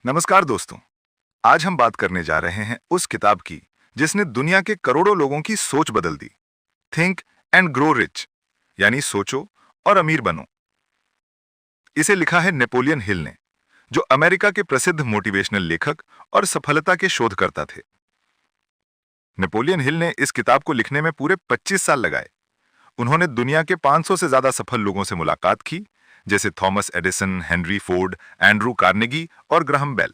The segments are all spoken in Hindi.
नमस्कार दोस्तों। आज हम बात करने जा रहे हैं उस किताब की जिसने दुनिया के करोड़ों लोगों की सोच बदल दी। थिंक एंड ग्रो रिच, यानी सोचो और अमीर बनो। इसे लिखा है नेपोलियन हिल ने, जो अमेरिका के प्रसिद्ध मोटिवेशनल लेखक और सफलता के शोधकर्ता थे। नेपोलियन हिल ने इस किताब को लिखने में पूरे 25 साल लगाए। उन्होंने दुनिया के 500 से ज्यादा सफल लोगों से मुलाकात की, जैसे Thomas Edison, Henry Ford, Andrew Carnegie और ग्राहम बेल।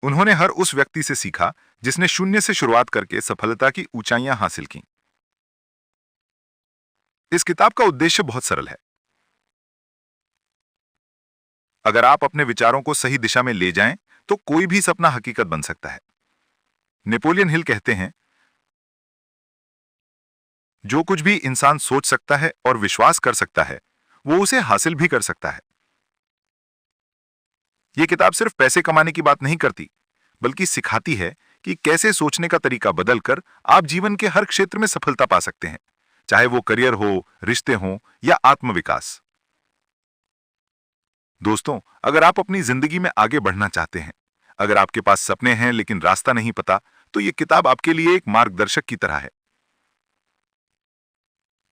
उन्होंने हर उस व्यक्ति से सीखा जिसने शून्य से शुरुआत करके सफलता की ऊंचाइयां हासिल की। इस किताब का उद्देश्य बहुत सरल है। अगर आप अपने विचारों को सही दिशा में ले जाएं, तो कोई भी सपना हकीकत बन सकता है। नेपोलियन हिल कहते हैं, जो कुछ भी इंसान सोच सकता है और विश्वास कर सकता है, वो उसे हासिल भी कर सकता है। यह किताब सिर्फ पैसे कमाने की बात नहीं करती, बल्कि सिखाती है कि कैसे सोचने का तरीका बदलकर आप जीवन के हर क्षेत्र में सफलता पा सकते हैं, चाहे वो करियर हो, रिश्ते हो या आत्मविकास। दोस्तों, अगर आप अपनी जिंदगी में आगे बढ़ना चाहते हैं, अगर आपके पास सपने हैं लेकिन रास्ता नहीं पता, तो यह किताब आपके लिए एक मार्गदर्शक की तरह है।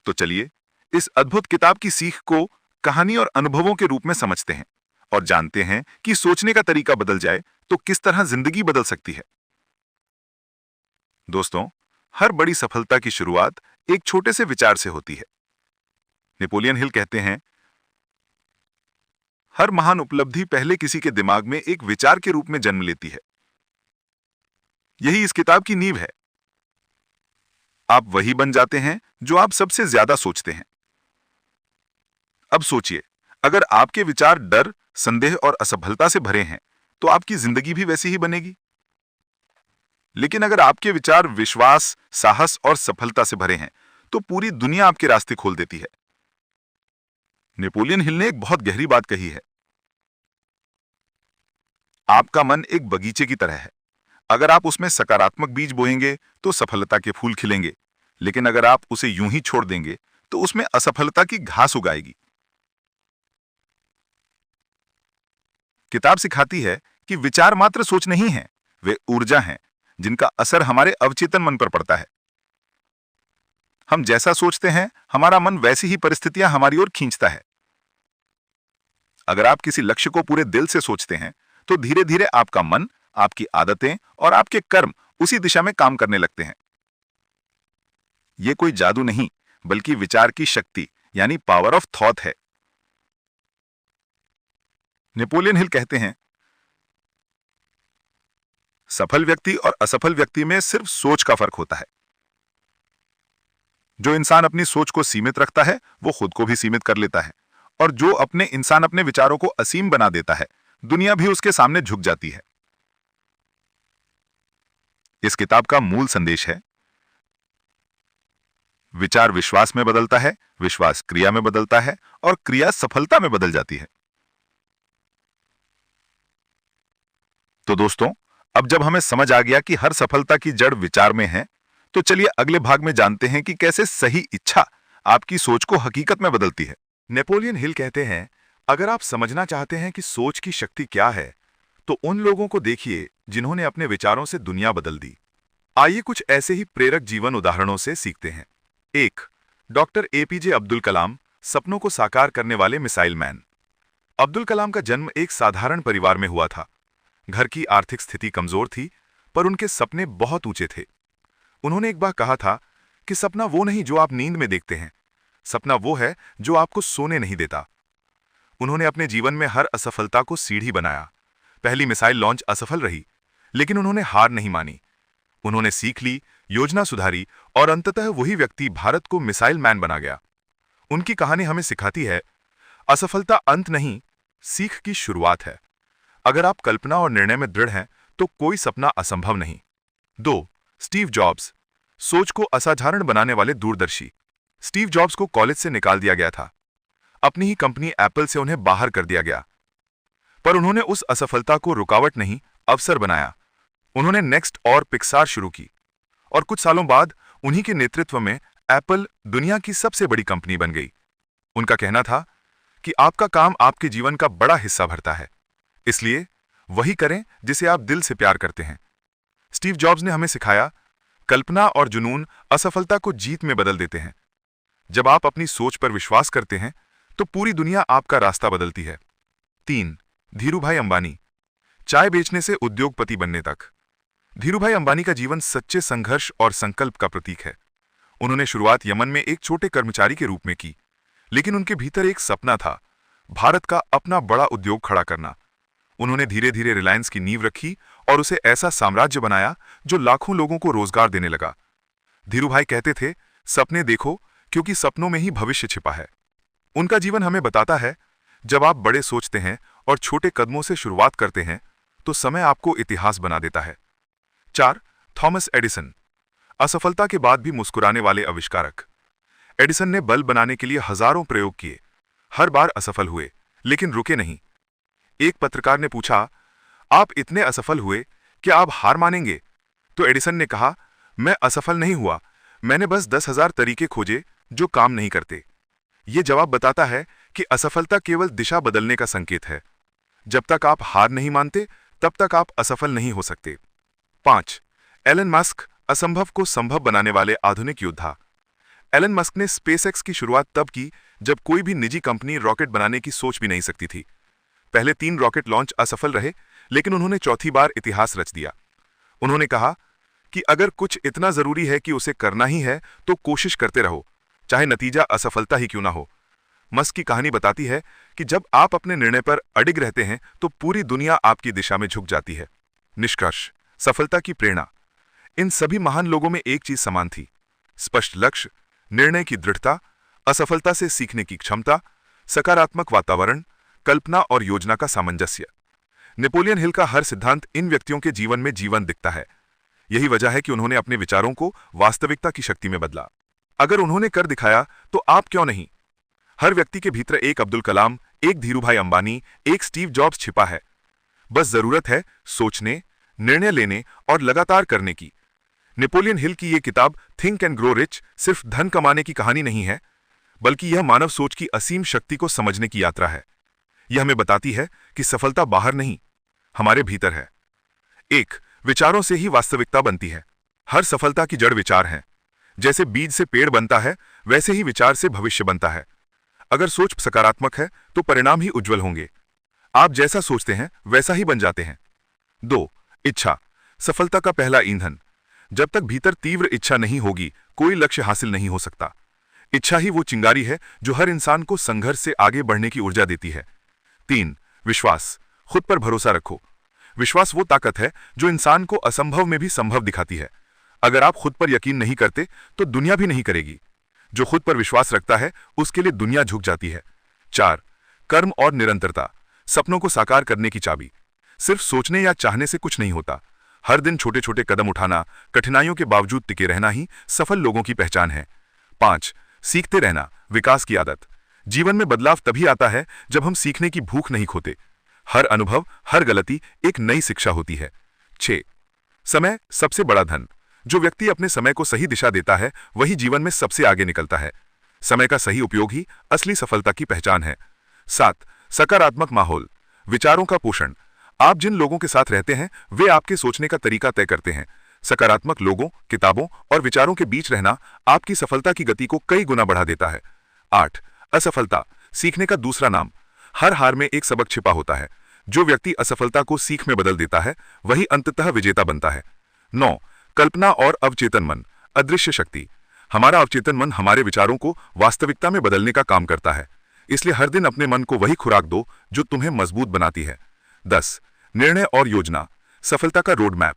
तो चलिए इस अद्भुत किताब की सीख को कहानी और अनुभवों के रूप में समझते हैं और जानते हैं कि सोचने का तरीका बदल जाए तो किस तरह जिंदगी बदल सकती है। दोस्तों, हर बड़ी सफलता की शुरुआत एक छोटे से विचार से होती है। नेपोलियन हिल कहते हैं, हर महान उपलब्धि पहले किसी के दिमाग में एक विचार के रूप में जन्म लेती है। यही इस किताब की नींव है। आप वही बन जाते हैं जो आप सबसे ज्यादा सोचते हैं। अब सोचिए, अगर आपके विचार डर, संदेह और असफलता से भरे हैं, तो आपकी जिंदगी भी वैसी ही बनेगी। लेकिन अगर आपके विचार विश्वास, साहस और सफलता से भरे हैं, तो पूरी दुनिया आपके रास्ते खोल देती है। नेपोलियन हिल ने एक बहुत गहरी बात कही है। आपका मन एक बगीचे की तरह है। अगर आप उसमें सकारात्मक बीज बोएंगे तो सफलता के फूल खिलेंगे, लेकिन अगर आप उसे यूं ही छोड़ देंगे तो उसमें असफलता की घास उगाएगी। किताब सिखाती है कि विचार मात्र सोच नहीं है, वे ऊर्जा हैं जिनका असर हमारे अवचेतन मन पर पड़ता है। हम जैसा सोचते हैं, हमारा मन वैसी ही परिस्थितियां हमारी ओर खींचता है। अगर आप किसी लक्ष्य को पूरे दिल से सोचते हैं, तो धीरे धीरे आपका मन, आपकी आदतें और आपके कर्म उसी दिशा में काम करने लगते हैं। यह कोई जादू नहीं, बल्कि विचार की शक्ति यानी पावर ऑफ थॉट है। नेपोलियन हिल कहते हैं, सफल व्यक्ति और असफल व्यक्ति में सिर्फ सोच का फर्क होता है। जो इंसान अपनी सोच को सीमित रखता है, वो खुद को भी सीमित कर लेता है, और जो इंसान अपने विचारों को असीम बना देता है, दुनिया भी उसके सामने झुक जाती है। इस किताब का मूल संदेश है, विचार विश्वास में बदलता है, विश्वास क्रिया में बदलता है और क्रिया सफलता में बदल जाती है। तो दोस्तों, अब जब हमें समझ आ गया कि हर सफलता की जड़ विचार में है, तो चलिए अगले भाग में जानते हैं कि कैसे सही इच्छा आपकी सोच को हकीकत में बदलती है। नेपोलियन हिल कहते हैं, अगर आप समझना चाहते हैं कि सोच की शक्ति क्या है, तो उन लोगों को देखिए जिन्होंने अपने विचारों से दुनिया बदल दी। आइए कुछ ऐसे ही प्रेरक जीवन उदाहरणों से सीखते हैं। 1. डॉक्टर एपीजे अब्दुल कलाम, सपनों को साकार करने वाले मिसाइल मैन। अब्दुल कलाम का जन्म एक साधारण परिवार में हुआ था। घर की आर्थिक स्थिति कमजोर थी, पर उनके सपने बहुत ऊंचे थे। उन्होंने एक बार कहा था कि सपना वो नहीं जो आप नींद में देखते हैं, सपना वो है जो आपको सोने नहीं देता। उन्होंने अपने जीवन में हर असफलता को सीढ़ी बनाया। पहली मिसाइल लॉन्च असफल रही, लेकिन उन्होंने हार नहीं मानी। उन्होंने सीख ली, योजना सुधारी और अंततः वही व्यक्ति भारत को मिसाइल मैन बना गया। उनकी कहानी हमें सिखाती है, असफलता अंत नहीं, सीख की शुरुआत है। अगर आप कल्पना और निर्णय में दृढ़ हैं, तो कोई सपना असंभव नहीं। 2. स्टीव जॉब्स, सोच को असाधारण बनाने वाले दूरदर्शी। स्टीव जॉब्स को कॉलेज से निकाल दिया गया था। अपनी ही कंपनी एप्पल से उन्हें बाहर कर दिया गया, पर उन्होंने उस असफलता को रुकावट नहीं, अवसर बनाया। उन्होंने नेक्स्ट और पिक्सार शुरू की, और कुछ सालों बाद उन्हीं के नेतृत्व में एप्पल दुनिया की सबसे बड़ी कंपनी बन गई। उनका कहना था कि आपका काम आपके जीवन का बड़ा हिस्सा भरता है, इसलिए वही करें जिसे आप दिल से प्यार करते हैं। स्टीव जॉब्स ने हमें सिखाया, कल्पना और जुनून असफलता को जीत में बदल देते हैं। जब आप अपनी सोच पर विश्वास करते हैं तो पूरी दुनिया आपका रास्ता बदलती है। 3. धीरूभाई अंबानी, चाय बेचने से उद्योगपति बनने तक। धीरूभाई अंबानी का जीवन सच्चे संघर्ष और संकल्प का प्रतीक है। उन्होंने शुरुआत यमन में एक छोटे कर्मचारी के रूप में की, लेकिन उनके भीतर एक सपना था, भारत का अपना बड़ा उद्योग खड़ा करना। उन्होंने धीरे धीरे रिलायंस की नींव रखी और उसे ऐसा साम्राज्य बनाया जो लाखों लोगों को रोजगार देने लगा। धीरूभाई कहते थे, सपने देखो क्योंकि सपनों में ही भविष्य छिपा है। उनका जीवन हमें बताता है, जब आप बड़े सोचते हैं और छोटे कदमों से शुरुआत करते हैं तो समय आपको इतिहास बना देता है। 4. थॉमस एडिसन, असफलता के बाद भी मुस्कुराने वाले आविष्कारक। एडिसन ने बल्ब बनाने के लिए हजारों प्रयोग किए, हर बार असफल हुए, लेकिन रुके नहीं। एक पत्रकार ने पूछा, आप इतने असफल हुए, क्या आप हार मानेंगे? तो एडिसन ने कहा, मैं असफल नहीं हुआ, मैंने बस 10,000 तरीके खोजे जो काम नहीं करते। यह जवाब बताता है कि असफलता केवल दिशा बदलने का संकेत है। जब तक आप हार नहीं मानते तब तक आप असफल नहीं हो सकते। 5. एलन मस्क, असंभव को संभव बनाने वाले आधुनिक योद्धा। एलन मस्क ने स्पेसएक्स की शुरुआत तब की जब कोई भी निजी कंपनी रॉकेट बनाने की सोच भी नहीं सकती थी। पहले 3 रॉकेट लॉन्च असफल रहे, लेकिन उन्होंने चौथी बार इतिहास रच दिया। उन्होंने कहा कि अगर कुछ इतना जरूरी है कि उसे करना ही है तो कोशिश करते रहो, चाहे नतीजा असफलता ही क्यों ना हो। मस्क की कहानी बताती है कि जब आप अपने निर्णय पर अडिग रहते हैं तो पूरी दुनिया आपकी दिशा में झुक जाती है। निष्कर्ष, सफलता की प्रेरणा। इन सभी महान लोगों में एक चीज समान थी, स्पष्ट लक्ष्य, निर्णय की दृढ़ता, असफलता से सीखने की क्षमता, सकारात्मक वातावरण, कल्पना और योजना का सामंजस्य। नेपोलियन हिल का हर सिद्धांत इन व्यक्तियों के जीवन में जीवन दिखता है। यही वजह है कि उन्होंने अपने विचारों को वास्तविकता की शक्ति में बदला। अगर उन्होंने कर दिखाया तो आप क्यों नहीं? हर व्यक्ति के भीतर एक अब्दुल कलाम, एक धीरूभाई अंबानी, एक स्टीव जॉब्स छिपा है। बस जरूरत है सोचने, निर्णय लेने और लगातार करने की। नेपोलियन हिल की यह किताब थिंक एंड ग्रो रिच सिर्फ धन कमाने की कहानी नहीं है, बल्कि यह मानव सोच की असीम शक्ति को समझने की यात्रा है। यह हमें बताती है कि सफलता बाहर नहीं, हमारे भीतर है। 1. विचारों से ही वास्तविकता बनती है। हर सफलता की जड़ विचार है। जैसे बीज से पेड़ बनता है, वैसे ही विचार से भविष्य बनता है। अगर सोच सकारात्मक है तो परिणाम ही उज्जवल होंगे। आप जैसा सोचते हैं वैसा ही बन जाते हैं। 2. इच्छा, सफलता का पहला ईंधन। जब तक भीतर तीव्र इच्छा नहीं होगी, कोई लक्ष्य हासिल नहीं हो सकता। इच्छा ही वो चिंगारी है जो हर इंसान को संघर्ष से आगे बढ़ने की ऊर्जा देती है। 3. विश्वास, खुद पर भरोसा रखो। विश्वास वो ताकत है जो इंसान को असंभव में भी संभव दिखाती है। अगर आप खुद पर यकीन नहीं करते तो दुनिया भी नहीं करेगी। जो खुद पर विश्वास रखता है उसके लिए दुनिया झुक जाती है। 4. कर्म और निरंतरता, सपनों को साकार करने की चाबी। सिर्फ सोचने या चाहने से कुछ नहीं होता। हर दिन छोटे छोटे कदम उठाना, कठिनाइयों के बावजूद टिके रहना ही सफल लोगों की पहचान है। 5. सीखते रहना, विकास की आदत। जीवन में बदलाव तभी आता है जब हम सीखने की भूख नहीं खोते। हर अनुभव, हर गलती एक नई शिक्षा होती है। 6. समय, सबसे बड़ा धन। जो व्यक्ति अपने समय को सही दिशा देता है वही जीवन में सबसे आगे निकलता है। समय का सही उपयोग ही असली सफलता की पहचान है। 7. सकारात्मक माहौल, विचारों का पोषण। आप जिन लोगों के साथ रहते हैं वे आपके सोचने का तरीका तय करते हैं। सकारात्मक लोगों, किताबों और विचारों के बीच रहना आपकी सफलता की गति को कई गुना बढ़ा देता है। 8. असफलता, सीखने का दूसरा नाम। हर हार में एक सबक छिपा होता है। जो व्यक्ति असफलता को सीख में बदल देता है वही अंततः विजेता बनता है। 9. कल्पना और अवचेतन मन, अदृश्य शक्ति। हमारा अवचेतन मन हमारे विचारों को वास्तविकता में बदलने का काम करता है। इसलिए हर दिन अपने मन को वही खुराक दो जो तुम्हें मजबूत बनाती है। 10. निर्णय और योजना, सफलता का रोड मैप।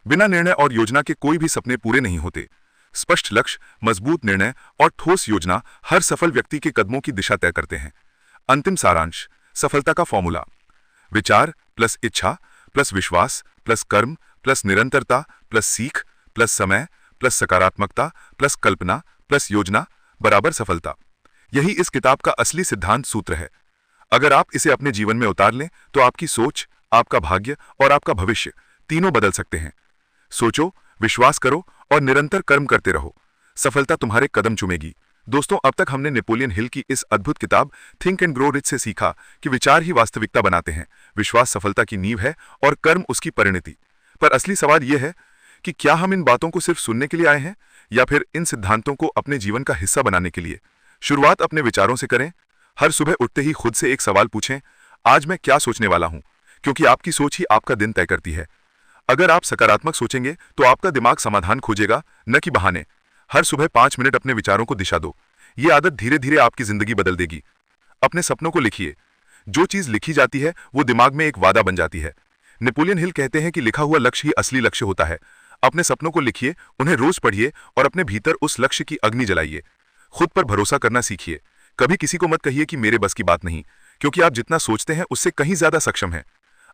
बिना निर्णय और योजना के कोई भी सपने पूरे नहीं होते। स्पष्ट लक्ष्य, मजबूत निर्णय और ठोस योजना हर सफल व्यक्ति के कदमों की दिशा तय करते हैं। अंतिम सारांश, सफलता का फॉर्मूला: विचार प्लस इच्छा प्लस विश्वास प्लस कर्म प्लस निरंतरता प्लस सीख प्लस समय प्लस सकारात्मकता प्लस कल्पना प्लस योजना बराबर सफलता। यही इस किताब का असली सिद्धांत सूत्र है। अगर आप इसे अपने जीवन में उतार लें तो आपकी सोच, आपका भाग्य और आपका भविष्य तीनों बदल सकते हैं। सोचो, विश्वास करो और निरंतर कर्म करते रहो। सफलता तुम्हारे कदम चूमेगी, दोस्तों, अब तक हमने नेपोलियन हिल की इस अद्भुत किताब थिंक एंड ग्रो रिच से सीखा कि विचार ही वास्तविकता बनाते हैं, विश्वास सफलता की नींव है और कर्म उसकी परिणति। पर असली सवाल यह है कि क्या हम इन बातों को सिर्फ सुनने के लिए आए हैं या फिर इन सिद्धांतों को अपने जीवन का हिस्सा बनाने के लिए। शुरुआत अपने विचारों से करें। हर सुबह उठते ही खुद से एक सवाल पूछें, आज मैं क्या सोचने वाला हूं, क्योंकि आपकी सोच ही आपका दिन तय करती है। अगर आप सकारात्मक सोचेंगे तो आपका दिमाग समाधान खोजेगा, न कि बहाने। हर सुबह 5 मिनट अपने विचारों को दिशा दो। ये आदत धीरे धीरे आपकी जिंदगी बदल देगी। अपने सपनों को लिखिए। जो चीज लिखी जाती है वो दिमाग में एक वादा बन जाती है। नेपोलियन हिल कहते हैं कि लिखा हुआ लक्ष्य ही असली लक्ष्य होता है। अपने सपनों को लिखिए, उन्हें रोज पढ़िए और अपने भीतर उस लक्ष्य की अग्नि जलाइए। खुद पर भरोसा करना सीखिए। कभी किसी को मत कहिए कि मेरे बस की बात नहीं, क्योंकि आप जितना सोचते हैं उससे कहीं ज्यादा सक्षम हैं।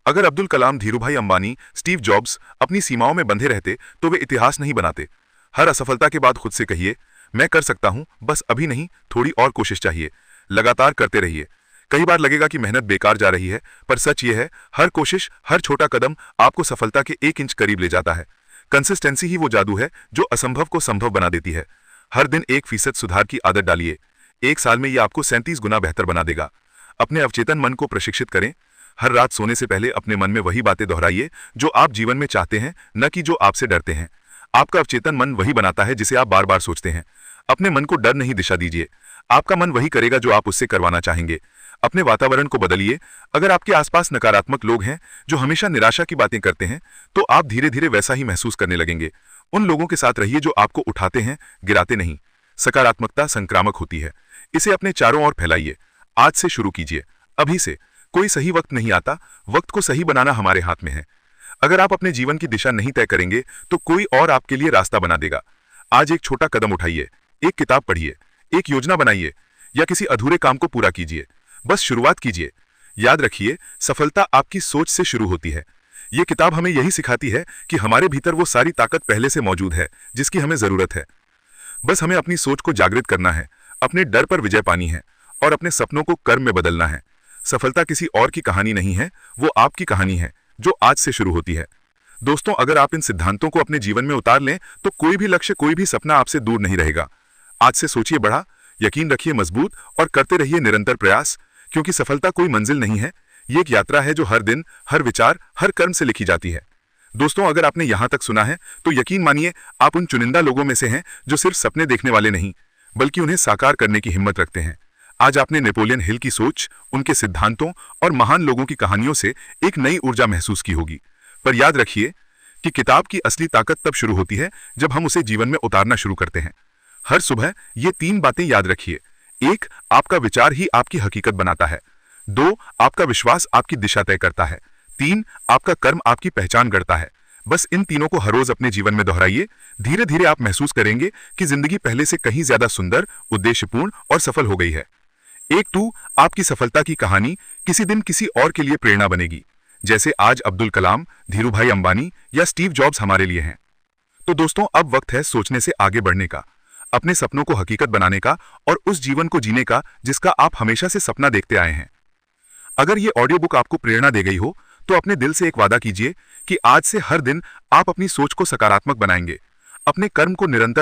अगर अब्दुल कलाम, धीरूभाई अंबानी, स्टीव जॉब्स अपनी सीमाओं में बंधे रहते तो वे इतिहास नहीं बनाते। हर असफलता के बाद खुद से कहिए, मैं कर सकता हूं, बस अभी नहीं, थोड़ी और कोशिश चाहिए। लगातार करते रहिए। कई बार लगेगा कि मेहनत बेकार जा रही है, पर सच ये है, हर कोशिश, हर छोटा कदम आपको सफलता के 1 इंच करीब ले जाता है। कंसिस्टेंसी ही वो जादू है जो असंभव को संभव बना देती है। हर दिन 1% सुधार की आदत डालिए। 1 साल में ये आपको 37 गुना बेहतर बना देगा। अपने अवचेतन मन को प्रशिक्षित करें। हर रात सोने से पहले अपने मन में वही बातें दोहराइए जो आप जीवन में चाहते हैं, न कि जो आपसे डरते हैं। आपका अवचेतन मन वही बनाता है जिसे आप बार बार सोचते हैं। अपने मन को डर नहीं, दिशा दीजिए। आपका मन वही करेगा जो आप उससे करवाना चाहेंगे। अपने वातावरण को बदलिए। अगर आपके आसपास नकारात्मक लोग हैं जो हमेशा निराशा की बातें करते हैं, तो आप धीरे धीरे वैसा ही महसूस करने लगेंगे। उन लोगों के साथ रहिए जो आपको उठाते हैं, गिराते नहीं। सकारात्मकता संक्रामक होती है। इसे अपने चारों ओर फैलाइए। आज से शुरू कीजिए, अभी से। कोई सही वक्त नहीं आता, वक्त को सही बनाना हमारे हाथ में है। अगर आप अपने जीवन की दिशा नहीं तय करेंगे तो कोई और आपके लिए रास्ता बना देगा। आज एक छोटा कदम उठाइए, एक किताब पढ़िए, एक योजना बनाइए या किसी अधूरे काम को पूरा कीजिए। बस शुरुआत कीजिए। याद रखिए, सफलता आपकी सोच से शुरू होती है। ये किताब हमें यही सिखाती है कि हमारे भीतर वो सारी ताकत पहले से मौजूद है जिसकी हमें जरूरत है। बस हमें अपनी सोच को जागृत करना है, अपने डर पर विजय पानी है और अपने सपनों को कर्म में बदलना है। सफलता किसी और की कहानी नहीं है, वो आपकी कहानी है जो आज से शुरू होती है। दोस्तों, अगर आप इन सिद्धांतों को अपने जीवन में उतार लें तो कोई भी लक्ष्य, कोई भी सपना आपसे दूर नहीं रहेगा। आज से सोचिए बड़ा, यकीन रखिए मजबूत और करते रहिए निरंतर प्रयास, क्योंकि सफलता कोई मंजिल नहीं है, ये एक यात्रा है जो हर दिन, हर विचार, हर कर्म से लिखी जाती है। दोस्तों, अगर आपने यहां तक सुना है तो यकीन मानिए आप उन चुनिंदा लोगों में से हैं जो सिर्फ सपने देखने वाले नहीं, बल्कि उन्हें साकार करने की हिम्मत रखते हैं। आज आपने नेपोलियन हिल की सोच, उनके सिद्धांतों और महान लोगों की कहानियों से एक नई ऊर्जा महसूस की होगी। पर याद रखिए कि किताब की असली ताकत तब शुरू होती है जब हम उसे जीवन में उतारना शुरू करते हैं। हर सुबह ये 3 बातें याद रखिए। 1, आपका विचार ही आपकी हकीकत बनाता है। 2, आपका विश्वास आपकी दिशा तय करता है। 3, आपका कर्म आपकी पहचान गढ़ता है। बस इन तीनों को हर रोज अपने जीवन में दोहराइए। धीरे धीरे आप महसूस करेंगे कि जिंदगी पहले से कहीं ज्यादा सुंदर, उद्देश्यपूर्ण और सफल हो गई है। 1-2, आपकी सफलता की कहानी किसी दिन किसी और के लिए प्रेरणा बनेगी, जैसे आज अब्दुल कलाम, धीरूभाई अंबानी या स्टीव जॉब्स हमारे लिए हैं। तो दोस्तों, अब वक्त है सोचने से आगे बढ़ने का, अपने सपनों को हकीकत बनाने का और उस जीवन को जीने का जिसका आप हमेशा से सपना देखते आए हैं। अगर ये ऑडियो बुक आपको प्रेरणा दे गई हो तो अपने दिल से एक वादा कीजिए कि आज से हर दिन आप अपनी सोच को सकारात्मक बनाएंगे, अपने कर्म को निरंतर